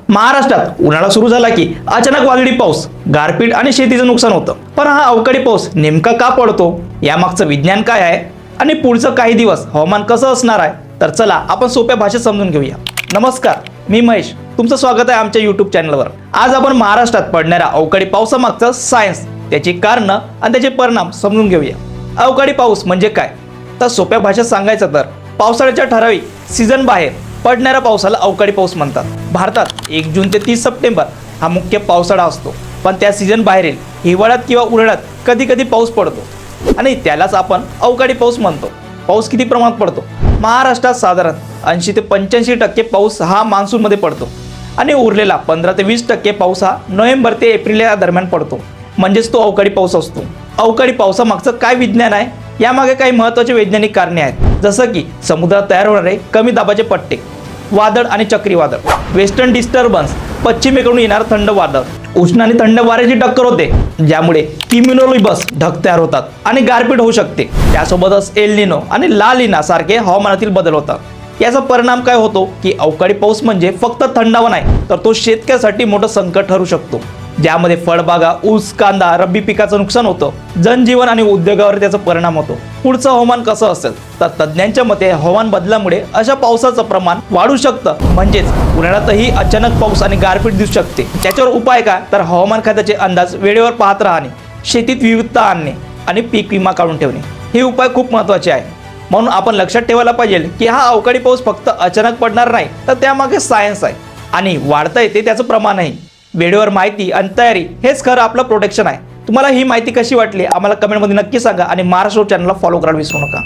महाराष्ट्रात उन्हाळा सुरू झाला की अचानक वादळी पाऊस, गारपीट आणि शेतीचं नुकसान होतं. पण हा अवकाळी पाऊस नेमका का पडतो, यामागचं विज्ञान काय आहे आणि पुढचं काही दिवस हवामान कसं असणार आहे, तर चला आपण सोप्या भाषेत समजून घेऊया. नमस्कार, मी महेश, तुमचं स्वागत आहे आमच्या YouTube चॅनलवर. आज आपण महाराष्ट्रात पडणाऱ्या अवकाळी पावसामागचं सायन्स, त्याची कारणं आणि त्याचे परिणाम समजून घेऊया. अवकाळी पाऊस म्हणजे काय, तर सोप्या भाषेत सांगायचं तर पावसाळ्याच्या ठराविक सीझन बाहेर पडणाऱ्या पावसाला अवकाळी पाऊस म्हणतात. भारतात 1 जून ते 30 सप्टेंबर हा मुख्य पावसाळा असतो, पण त्या सीझन बाहेरील हिवाळ्यात किंवा उन्हाळ्यात कधी कधी पाऊस पडतो आणि त्यालाच आपण अवकाळी पाऊस म्हणतो. पाऊस किती प्रमाणात पडतो? महाराष्ट्रात साधारण 80 ते 85% पाऊस हा मान्सूनमध्ये पडतो आणि उरलेला 15 ते 20% पाऊस हा नोव्हेंबर ते एप्रिल या दरम्यान पडतो, म्हणजेच तो अवकाळी पाऊस असतो. अवकाळी पावसामागचं काय विज्ञान आहे, यामागे काही महत्त्वाचे वैज्ञानिक कारणे आहेत, जसं की समुद्रात तयार होणारे कमी दाबाचे पट्टे, वादळ आणि चक्रीवादळ, वेस्टर्न डिस्टर्बन्स, पश्चिमेकडून येणारं थंड वादळ, उष्ण आणि थंड वाऱ्याची टक्कर होते, ज्यामुळे किम्युलोनिंबस ढग तयार होतात आणि गारपीट होऊ शकते. त्यासोबतच एल निनो आणि ला लीना सारखे हवामानातील बदल होतात. याचा परिणाम काय होतो की अवकाळी पाऊस म्हणजे फक्त थंडावा नाही, तर तो शेतकऱ्यासाठी मोठं संकट ठरू शकतो, ज्यामध्ये फळबागा, ऊस, कांदा, रब्बी पिकाचं नुकसान होतं. जनजीवन आणि उद्योगावर त्याचा परिणाम होतो. पुढचं हवामान कसं असेल, तर तज्ज्ञांच्या मते हवामान बदलामुळे अशा पावसाचं प्रमाण वाढू शकतं, म्हणजेच उन्हाळ्यातही अचानक पाऊस आणि गारपीट दिसू शकते. त्याच्यावर उपाय काय, तर हवामान खात्याचे अंदाज वेळेवर पाहत राहणे, शेतीत विविधता आणणे आणि पीक विमा काढून ठेवणे, हे उपाय खूप महत्त्वाचे आहे. म्हणून आपण लक्षात ठेवायला पाहिजे की हा अवकाळी पाऊस फक्त अचानक पडणार नाही, तर त्यामागे सायन्स आहे आणि वाढता येते त्याचं प्रमाणही. वेळेवर माहिती आणि तयारी हेच खरं आपलं प्रोटेक्शन आहे. तुम्हाला ही माहिती कशी वाटली आम्हाला कमेंटमध्ये नक्की सांगा आणि महाराष्ट्र चॅनलला फॉलो करायला विसरू नका.